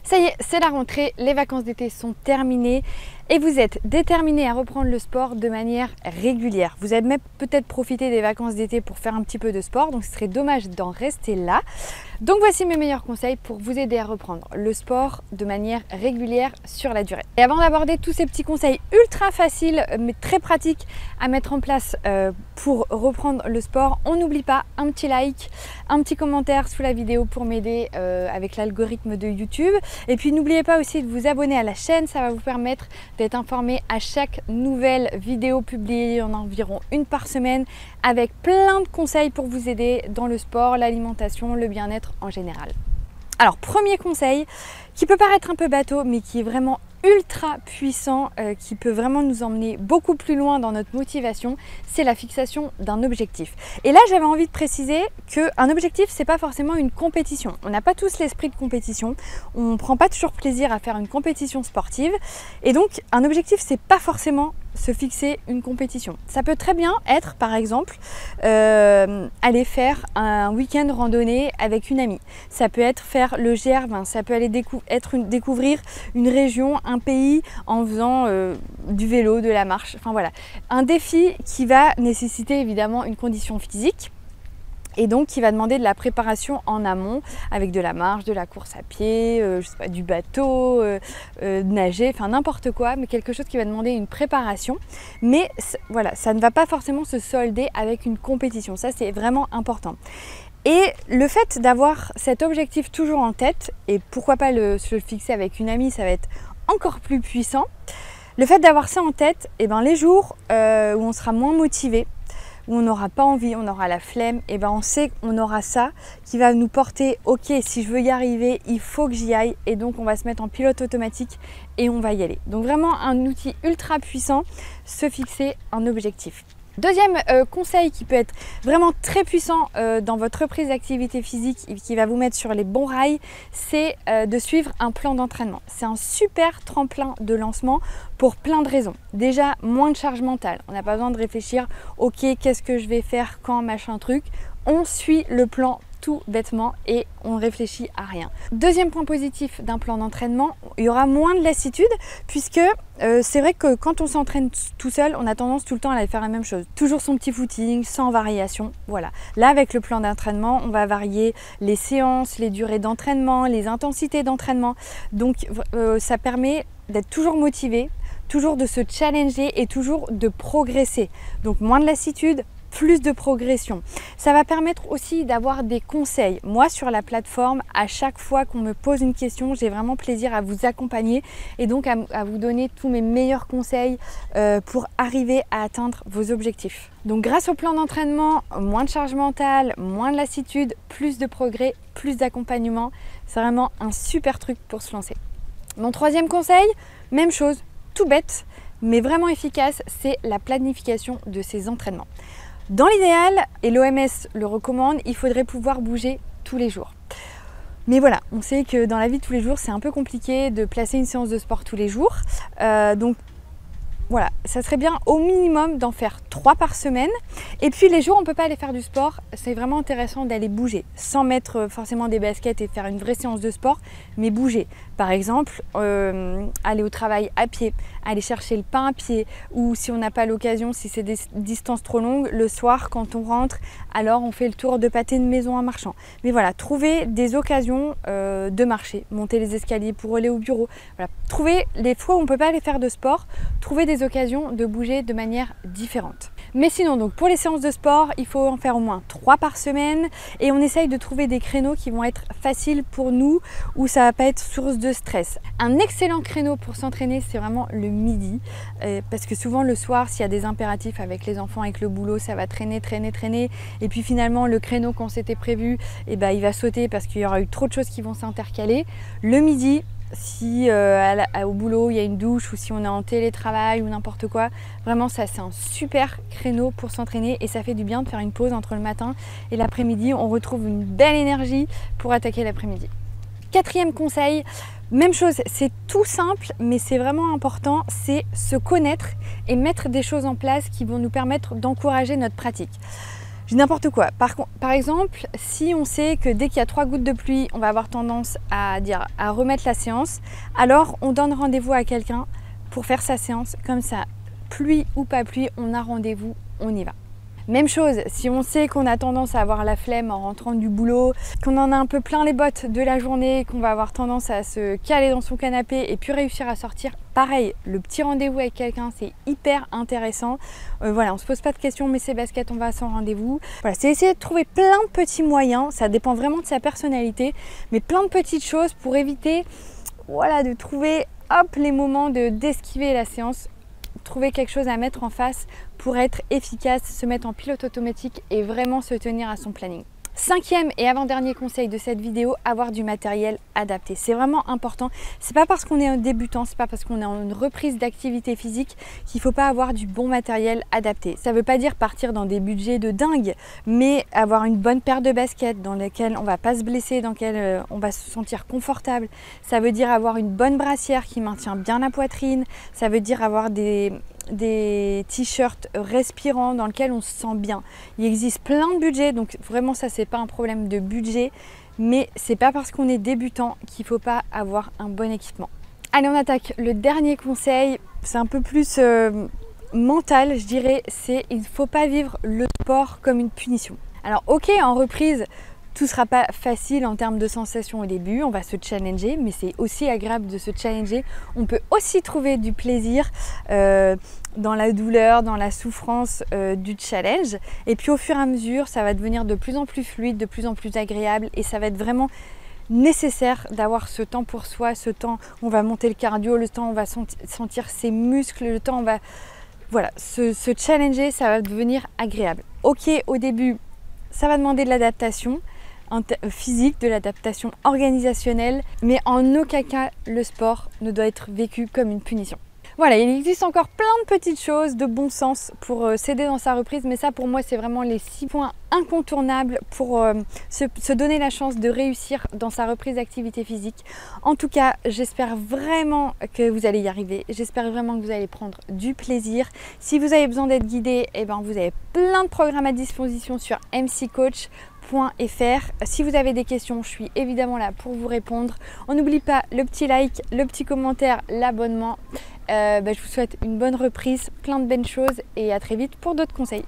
Ça y est, c'est la rentrée, les vacances d'été sont terminées et vous êtes déterminé à reprendre le sport de manière régulière. Vous avez même peut-être profité des vacances d'été pour faire un petit peu de sport, donc ce serait dommage d'en rester là. Donc voici mes meilleurs conseils pour vous aider à reprendre le sport de manière régulière sur la durée. Et avant d'aborder tous ces petits conseils ultra faciles mais très pratiques à mettre en place pour reprendre le sport, on n'oublie pas un petit like, un petit commentaire sous la vidéo pour m'aider avec l'algorithme de YouTube. Et puis n'oubliez pas aussi de vous abonner à la chaîne, ça va vous permettre d'être informé à chaque nouvelle vidéo publiée, en environ une par semaine, avec plein de conseils pour vous aider dans le sport, l'alimentation, le bien-être en général. Alors premier conseil, qui peut paraître un peu bateau, mais qui est vraiment ultra puissant, qui peut vraiment nous emmener beaucoup plus loin dans notre motivation, c'est la fixation d'un objectif. Et là j'avais envie de préciser qu'un objectif c'est pas forcément une compétition. On n'a pas tous l'esprit de compétition, on ne prend pas toujours plaisir à faire une compétition sportive et donc un objectif c'est pas forcément se fixer une compétition. Ça peut très bien être par exemple aller faire un week-end randonnée avec une amie. Ça peut être faire le GR20, ça peut aller découvrir une région, un pays en faisant du vélo, de la marche, enfin voilà. Un défi qui va nécessiter évidemment une condition physique et donc qui va demander de la préparation en amont avec de la marche, de la course à pied, je sais pas, du bateau, nager, enfin n'importe quoi, mais quelque chose qui va demander une préparation. Mais voilà, ça ne va pas forcément se solder avec une compétition, ça c'est vraiment important. Et le fait d'avoir cet objectif toujours en tête, et pourquoi pas se le fixer avec une amie, ça va être encore plus puissant. Le fait d'avoir ça en tête, et ben les jours où on sera moins motivé, où on n'aura pas envie, on aura la flemme, et ben on sait qu'on aura ça qui va nous porter, ok, si je veux y arriver, il faut que j'y aille, et donc on va se mettre en pilote automatique et on va y aller. Donc vraiment un outil ultra puissant, se fixer un objectif. Deuxième conseil qui peut être vraiment très puissant dans votre reprise d'activité physique et qui va vous mettre sur les bons rails, c'est de suivre un plan d'entraînement. C'est un super tremplin de lancement pour plein de raisons. Déjà, moins de charge mentale. On n'a pas besoin de réfléchir, ok, qu'est-ce que je vais faire, quand, machin truc. On suit le plan tout bêtement et on réfléchit à rien. Deuxième point positif d'un plan d'entraînement, il y aura moins de lassitude puisque c'est vrai que quand on s'entraîne tout seul, on a tendance tout le temps à aller faire la même chose. Toujours son petit footing, sans variation, voilà. Là avec le plan d'entraînement, on va varier les séances, les durées d'entraînement, les intensités d'entraînement. Donc ça permet d'être toujours motivé, toujours de se challenger et toujours de progresser. Donc moins de lassitude, plus de progression. Ça va permettre aussi d'avoir des conseils. Moi sur la plateforme, à chaque fois qu'on me pose une question, j'ai vraiment plaisir à vous accompagner et donc à vous donner tous mes meilleurs conseils pour arriver à atteindre vos objectifs. Donc grâce au plan d'entraînement, moins de charge mentale, moins de lassitude, plus de progrès, plus d'accompagnement. C'est vraiment un super truc pour se lancer. Mon troisième conseil, même chose, tout bête, mais vraiment efficace, c'est la planification de ses entraînements. Dans l'idéal, et l'OMS le recommande, il faudrait pouvoir bouger tous les jours. Mais voilà, on sait que dans la vie de tous les jours, c'est un peu compliqué de placer une séance de sport tous les jours. Donc voilà, ça serait bien au minimum d'en faire 3 par semaine. Et puis les jours où on ne peut pas aller faire du sport, c'est vraiment intéressant d'aller bouger, sans mettre forcément des baskets et faire une vraie séance de sport, mais bouger. Par exemple, aller au travail à pied, aller chercher le pain à pied, ou si on n'a pas l'occasion, si c'est des distances trop longues, le soir quand on rentre, alors on fait le tour de pâté de maison en marchant. Mais voilà, trouver des occasions de marcher, monter les escaliers pour aller au bureau. Voilà, trouver les fois où on ne peut pas aller faire de sport, trouver des occasions de bouger de manière différente. Mais sinon, donc pour les séances de sport, il faut en faire au moins 3 par semaine et on essaye de trouver des créneaux qui vont être faciles pour nous, où ça va pas être source de stress. Un excellent créneau pour s'entraîner, c'est vraiment le midi, parce que souvent le soir, s'il y a des impératifs avec les enfants, avec le boulot, ça va traîner, et puis finalement le créneau qu'on s'était prévu, il va sauter parce qu'il y aura eu trop de choses qui vont s'intercaler. Le midi, si au boulot il y a une douche ou si on est en télétravail ou n'importe quoi, vraiment ça c'est un super créneau pour s'entraîner et ça fait du bien de faire une pause entre le matin et l'après-midi. On retrouve une belle énergie pour attaquer l'après-midi. Quatrième conseil, même chose, c'est tout simple mais c'est vraiment important, c'est se connaître et mettre des choses en place qui vont nous permettre d'encourager notre pratique. Je dis n'importe quoi. Par exemple, si on sait que dès qu'il y a 3 gouttes de pluie, on va avoir tendance à remettre la séance, alors on donne rendez-vous à quelqu'un pour faire sa séance. Comme ça, pluie ou pas pluie, on a rendez-vous, on y va. Même chose, si on sait qu'on a tendance à avoir la flemme en rentrant du boulot, qu'on en a un peu plein les bottes de la journée, qu'on va avoir tendance à se caler dans son canapé et puis réussir à sortir, pareil, le petit rendez-vous avec quelqu'un, c'est hyper intéressant. Voilà, on se pose pas de questions, mais ses baskets, on va à son rendez-vous. Voilà, c'est essayer de trouver plein de petits moyens, ça dépend vraiment de sa personnalité, mais plein de petites choses pour éviter, voilà, de trouver, hop, les moments d'esquiver la séance. Trouver quelque chose à mettre en face pour être efficace, se mettre en pilote automatique et vraiment se tenir à son planning. 5e et avant-dernier conseil de cette vidéo, avoir du matériel adapté. C'est vraiment important. C'est pas parce qu'on est un débutant, c'est pas parce qu'on est en une reprise d'activité physique qu'il faut pas avoir du bon matériel adapté. Ça veut pas dire partir dans des budgets de dingue, mais avoir une bonne paire de baskets dans lesquelles on va pas se blesser, dans lesquelles on va se sentir confortable. Ça veut dire avoir une bonne brassière qui maintient bien la poitrine. Ça veut dire avoir des t-shirts respirants dans lesquels on se sent bien. Il existe plein de budgets, donc vraiment ça c'est pas un problème de budget, mais c'est pas parce qu'on est débutant qu'il faut pas avoir un bon équipement. Allez, on attaque. Le dernier conseil, c'est un peu plus mental, je dirais, c'est il ne faut pas vivre le sport comme une punition. Alors ok, en reprise, tout ne sera pas facile en termes de sensations au début, on va se challenger, mais c'est aussi agréable de se challenger. On peut aussi trouver du plaisir dans la douleur, dans la souffrance du challenge. Et puis au fur et à mesure, ça va devenir de plus en plus fluide, de plus en plus agréable et ça va être vraiment nécessaire d'avoir ce temps pour soi, ce temps où on va monter le cardio, le temps où on va sentir ses muscles, le temps où on va voilà, se challenger, ça va devenir agréable. Ok, au début, ça va demander de l'adaptation physique, de l'adaptation organisationnelle, mais en aucun cas le sport ne doit être vécu comme une punition. Voilà, il existe encore plein de petites choses de bon sens pour s'aider dans sa reprise, mais ça pour moi c'est vraiment les 6 points incontournables pour se donner la chance de réussir dans sa reprise d'activité physique. En tout cas, j'espère vraiment que vous allez y arriver, j'espère vraiment que vous allez prendre du plaisir. Si vous avez besoin d'être guidé, eh ben, vous avez plein de programmes à disposition sur mccoach.fr. Si vous avez des questions, je suis évidemment là pour vous répondre. On n'oublie pas le petit like, le petit commentaire, l'abonnement. Je vous souhaite une bonne reprise, plein de belles choses et à très vite pour d'autres conseils.